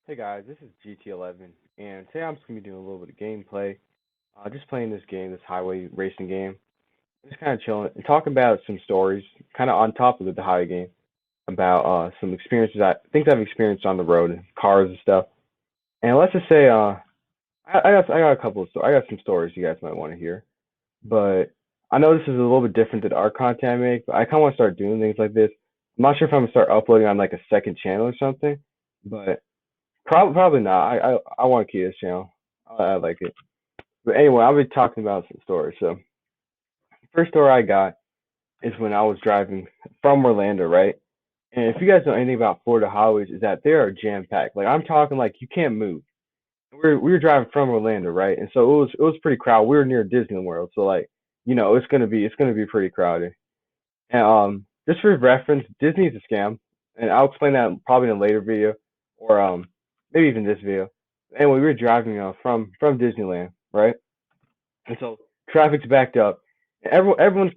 Hey guys, this is GT11, and today I'm just gonna be doing a little bit of gameplay. Just playing this game, this highway racing game. Just kind of chilling and talking about some stories, kind of on top of the highway game, about some experiences, things I've experienced on the road, cars and stuff. And let's just say, I got a couple of stories. I got some stories you guys might want to hear. But I know this is a little bit different than our content I make, but I kind of want to start doing things like this. I'm not sure if I'm gonna start uploading on like a second channel or something, but probably not. I want to keep this channel. I like it. But anyway, I'll be talking about some stories. So first story I got is when I was driving from Orlando, right? And if you guys know anything about Florida highways, is that they are jam packed. Like I'm talking like you can't move. We were driving from Orlando, right? And so it was pretty crowded. We were near Disney World, so like it's gonna be pretty crowded. And just for reference, Disney is a scam, and I'll explain that probably in a later video, or maybe even this video. Anyway, we were driving from Disneyland, right? And so traffic's backed up. And everyone's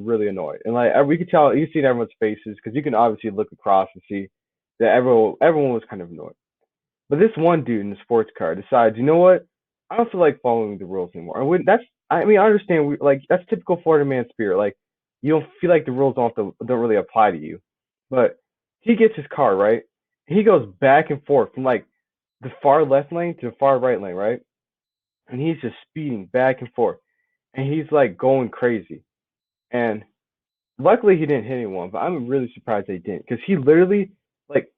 really annoyed, and like we could tell, you can see in everyone's faces because you can obviously look across and see that everyone was kind of annoyed. But this one dude in the sports car decides, you know what? I don't feel like following the rules anymore. I mean, I understand. Like that's typical Florida man spirit. Like you don't feel like the rules don't really apply to you. But he gets his car right. He goes back and forth from like the far left lane to the far right lane, right? And he's just speeding back and forth, and he's like going crazy. And luckily, he didn't hit anyone. But I'm really surprised they didn't, because he literally like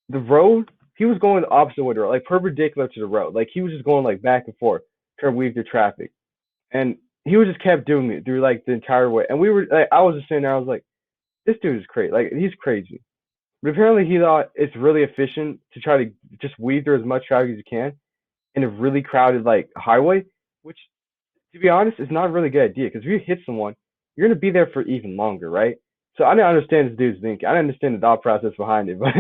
the road, he was going the opposite way to the road, like perpendicular to the road. Like he was just going like back and forth, trying to weave through traffic. And he was just kept doing it through like the entire way. And we were like, I was just sitting there, I was like, this dude is crazy. Like he's crazy. But apparently he thought it's really efficient to try to just weave through as much traffic as you can in a really crowded like highway, which to be honest is not a really good idea, because if you hit someone, you're gonna be there for even longer, right? So I didn't understand this dude's thinking. I didn't understand the thought process behind it, but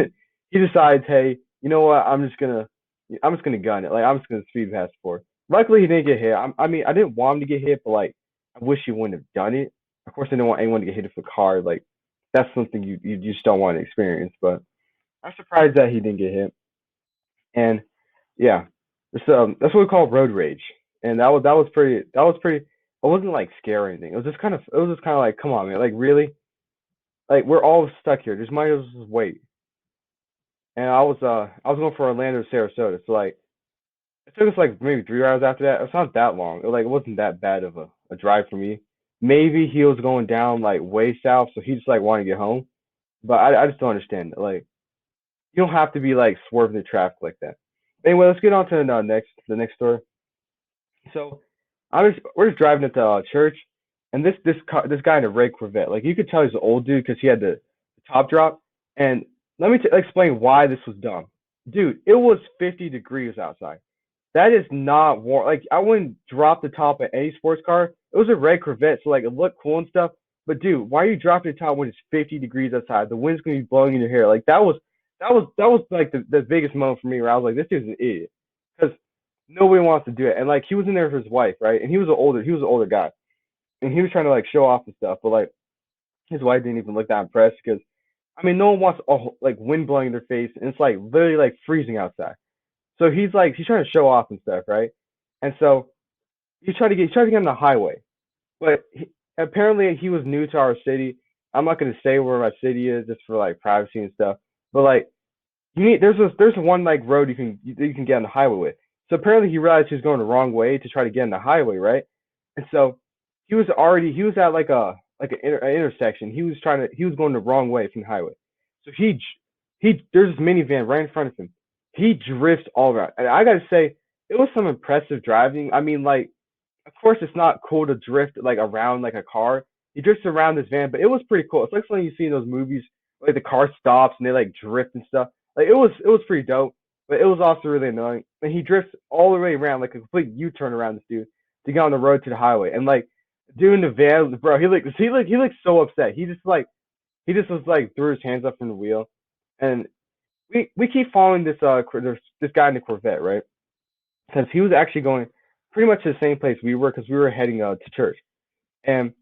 he decides, hey, you know what? I'm just gonna gun it. Like I'm just gonna speed past forward. Luckily, he didn't get hit. I mean, I didn't want him to get hit, but like, I wish he wouldn't have done it. Of course, I didn't want anyone to get hit with a car. Like, that's something you just don't want to experience. But I'm surprised that he didn't get hit. And yeah, that's what we call road rage. And that was pretty. It wasn't like scary or anything. It was just kind of like, come on, man, like really, like we're all stuck here. Just might as well just wait. And I was going for Orlando to Sarasota, so like it took us like maybe 3 hours after that. It's not that long. It wasn't that bad of a drive for me. Maybe he was going down like way south, so he just like wanted to get home. But I just don't understand it. Like you don't have to be like swerving the traffic like that. Anyway, let's get on to the next story. So we're just driving at the church, and this guy in a red Corvette, like you could tell he's an old dude because he had the top drop. And let me explain why this was dumb, dude. It was 50 degrees outside. That is not warm. Like I wouldn't drop the top of any sports car. It was a red Corvette, so like it looked cool and stuff. But dude, why are you dropping the top when it's 50 degrees outside? The wind's gonna be blowing in your hair. Like that was like the biggest moment for me, where I was like, this dude's an idiot, because nobody wants to do it. And like he was in there for his wife, right? And he was an older guy, and he was trying to like show off and stuff. But like his wife didn't even look that impressed, because I mean, no one wants like wind blowing in their face, and it's like literally like freezing outside. So he's trying to show off and stuff, right? And so he tried to get on the highway, but apparently he was new to our city. I'm not gonna say where my city is just for like privacy and stuff, but like there's one like road you can get on the highway with. So apparently he realized he was going the wrong way to try to get on the highway, right? And so he was at like an intersection. He was going the wrong way from the highway. So there's this minivan right in front of him. He drifts all around, and I gotta say it was some impressive driving. I mean, like of course it's not cool to drift like around like a car. He drifts around this van, but it was pretty cool. It's like something you see in those movies, like the car stops and they like drift and stuff. Like it was pretty dope, but it was also really annoying. And he drifts all the way around, like a complete U-turn around this dude to get on the road to the highway. And like doing the van, bro, he looked so upset. He just was like threw his hands up from the wheel. And we keep following this guy in the Corvette, right? Because he was actually going pretty much to the same place we were, because we were heading to church. And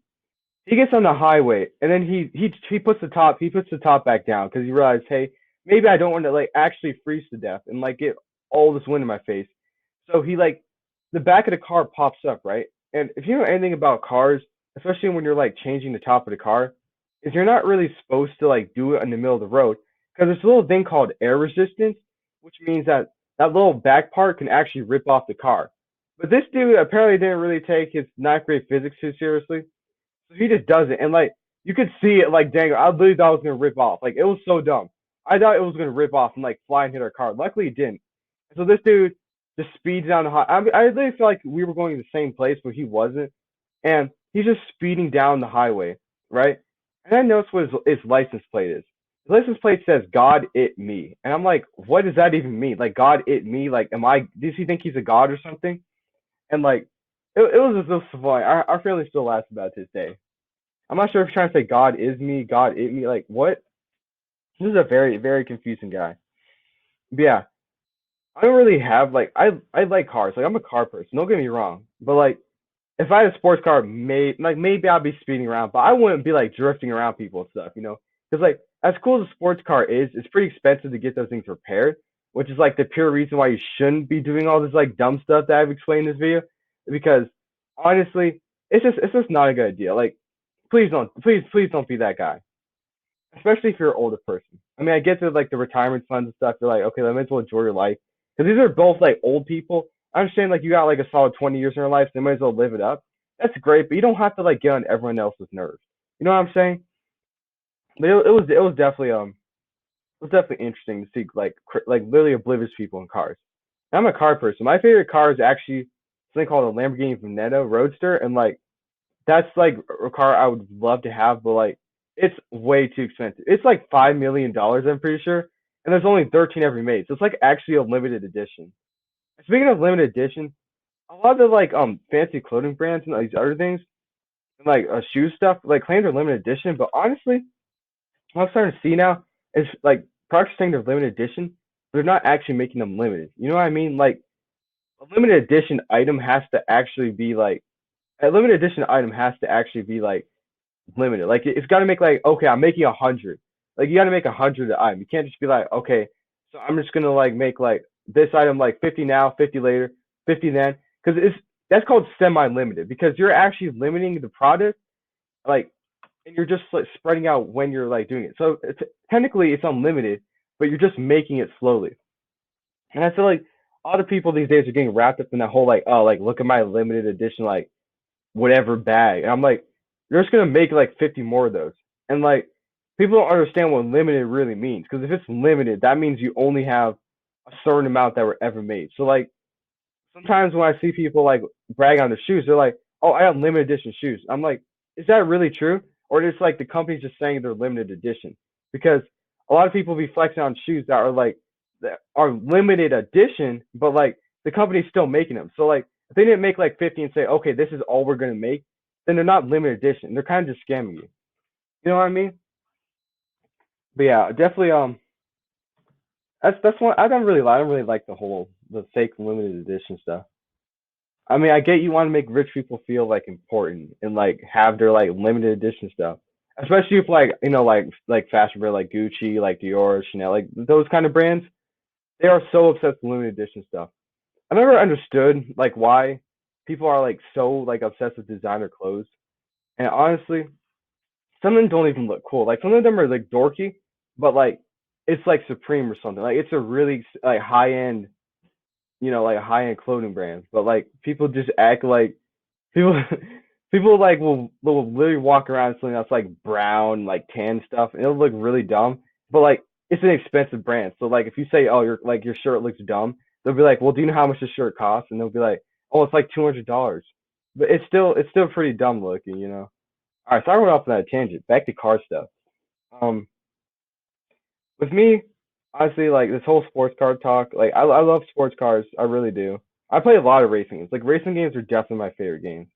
he gets on the highway, and then he puts the top back down, because he realized, hey, maybe I don't want to like actually freeze to death and like get all this wind in my face. So he like the back of the car pops up, right? And if you know anything about cars, especially when you're like changing the top of the car, is you're not really supposed to like do it in the middle of the road because there's a little thing called air resistance, which means that that little back part can actually rip off the car. But this dude apparently didn't really take his ninth grade physics too seriously, so he just does it, and like you could see it like dang, I literally thought it was gonna rip off. Like it was so dumb. I thought it was gonna rip off and like fly and hit our car. Luckily it didn't. So this dude just speeds down the high. I really feel like we were going to the same place, but he wasn't. And he's just speeding down the highway, right? And I noticed what his license plate is. His license plate says "God it me," and I'm like, what does that even mean? Like God it me? Like, am I? Does he think he's a god or something? And like, it was just so funny. Our family still laughs about it to this day. I'm not sure if he's trying to say God is me, God it me. Like what? This is a very very confusing guy. But yeah, I don't really have like I like cars. Like I'm a car person. Don't get me wrong. But like if I had a sports car, maybe I'd be speeding around, but I wouldn't be like drifting around people and stuff, you know? Because like as cool as a sports car is, it's pretty expensive to get those things repaired, which is like the pure reason why you shouldn't be doing all this like dumb stuff that I've explained in this video. Because honestly, it's just not a good idea. Like please don't be that guy, especially if you're an older person. I mean, I get to like the retirement funds and stuff. You're like, okay, let me as well enjoy your life because these are both like old people. I understand like you got like a solid 20 years in your life, so you might as well live it up. That's great, but you don't have to like get on everyone else's nerves. You know what I'm saying? But it was definitely it was definitely interesting to see like literally oblivious people in cars. And I'm a car person. My favorite car is actually something called a Lamborghini Veneta Roadster, and like that's like a car I would love to have, but like it's way too expensive. It's like $5 million, I'm pretty sure, and there's only 13 ever made, so it's like actually a limited edition. Speaking of limited edition, a lot of the like fancy clothing brands and these other things, and like shoe stuff, like claim they're limited edition, but honestly, what I'm starting to see now is like products saying they're limited edition, but they're not actually making them limited. You know what I mean? Like a limited edition item has to actually be like a limited edition item has to actually be like limited. Like it's got to make like okay, I'm making 100. Like you got to make 100 an item. You can't just be like okay, so I'm just gonna like make like this item like 50 now, 50 later, 50 then, because it's that's called semi-limited because you're actually limiting the product like and you're just like spreading out when you're like doing it. So technically it's unlimited, but you're just making it slowly. And I feel like a lot of people these days are getting wrapped up in that whole like oh like look at my limited edition like whatever bag. And I'm like, you're just gonna make like 50 more of those. And like people don't understand what limited really means. Because if it's limited, that means you only have a certain amount that were ever made. So like sometimes when I see people like brag on their shoes, they're like, "Oh, I have limited edition shoes." I'm like, "Is that really true?" Or is like the company's just saying they're limited edition? Because a lot of people be flexing on shoes that are limited edition, but like the company's still making them. So like if they didn't make like 50 and say, "Okay, this is all we're gonna make," then they're not limited edition. They're kind of just scamming you. You know what I mean? But yeah, definitely. That's one I don't really like. I don't really like the fake limited edition stuff. I mean, I get you want to make rich people feel like important and like have their like limited edition stuff, especially if like you know like fashion brand like Gucci, like Dior, Chanel, like those kind of brands. They are so obsessed with limited edition stuff. I never understood like why people are like so like obsessed with designer clothes. And honestly, some of them don't even look cool. Like some of them are like dorky, but like it's like Supreme or something. Like it's a really like high end, you know, like high end clothing brand. But like people just act like people people like will literally walk around in something that's like brown, like tan stuff, and it'll look really dumb. But like it's an expensive brand. So like if you say, oh, your shirt looks dumb, they'll be like, well, do you know how much the shirt costs? And they'll be like, oh, it's like $200. But it's still pretty dumb looking, you know. All right, so I went off on that tangent. Back to car stuff. Um, with me, honestly, like this whole sports car talk, like I love sports cars. I really do. I play a lot of racing games. Like racing games are definitely my favorite games.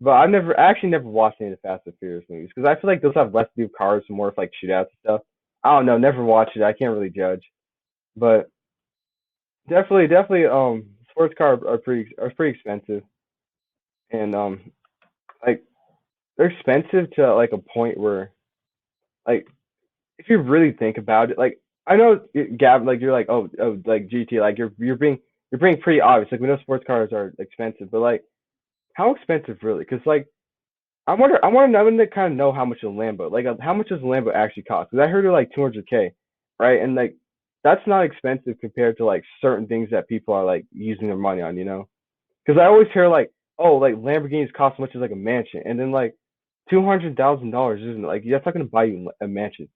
But I actually never watched any of the Fast and Furious movies because I feel like those have less to do with cars and more with like shootouts and stuff. I don't know, never watched it. I can't really judge. But definitely, sports cars are pretty expensive, and like they're expensive to like a point where like if you really think about it, like I know, Gab, like you're like, oh, like GT, like you're being pretty obvious. Like we know sports cars are expensive, but like how expensive really? Because like I want to kind of know how much a Lambo, like how much does a Lambo actually cost? Because I heard they're like 200K, right? And like that's not expensive compared to like certain things that people are like using their money on, you know? Because I always hear like, oh, like Lamborghinis cost as much as like a mansion, and then like $200,000 isn't like that's not gonna buy you a mansion.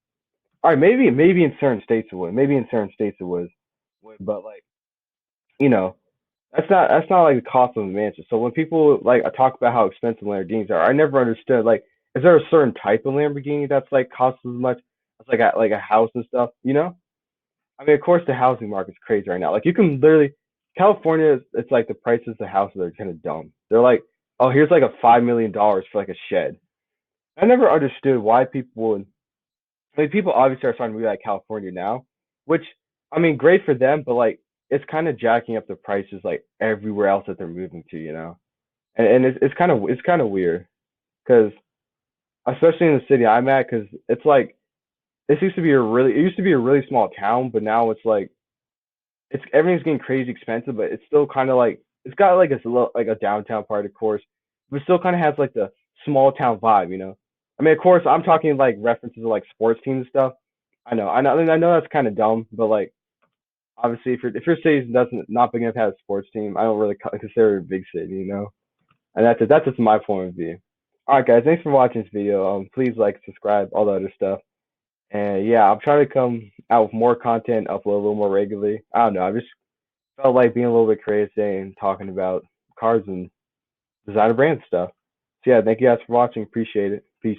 All right, maybe in certain states it would, maybe in certain states it would, but like you know, that's not like the cost of a mansion. So when people like talk about how expensive Lamborghinis are, I never understood like is there a certain type of Lamborghini that's like costs as much as like a house and stuff, you know? I mean, of course the housing market's crazy right now. Like you can literally California, it's like the prices of houses are kind of dumb. They're like, oh, here's like a $5 million for like a shed. I never understood why people would. Like people obviously are starting to be like California now, which I mean, great for them, but like it's kind of jacking up the prices like everywhere else that they're moving to, you know. And it's kind of weird because especially in the city I'm at, because it's like it used to be a really small town, but now it's like it's everything's getting crazy expensive, but it's still kind of like it's got like a little like a downtown part, of course, but it still kind of has like the small town vibe, you know. I mean, of course, I'm talking like references to like sports teams and stuff. I know that's kind of dumb, but like obviously, if your city doesn't not big enough to have a sports team, I don't really consider it a big city, you know. And that's just my point of view. All right, guys, thanks for watching this video. Please like, subscribe, all the other stuff. And yeah, I'm trying to come out with more content, upload a little more regularly. I don't know. I just felt like being a little bit creative today and talking about cars and designer brand stuff. So yeah, thank you guys for watching. Appreciate it. Peace.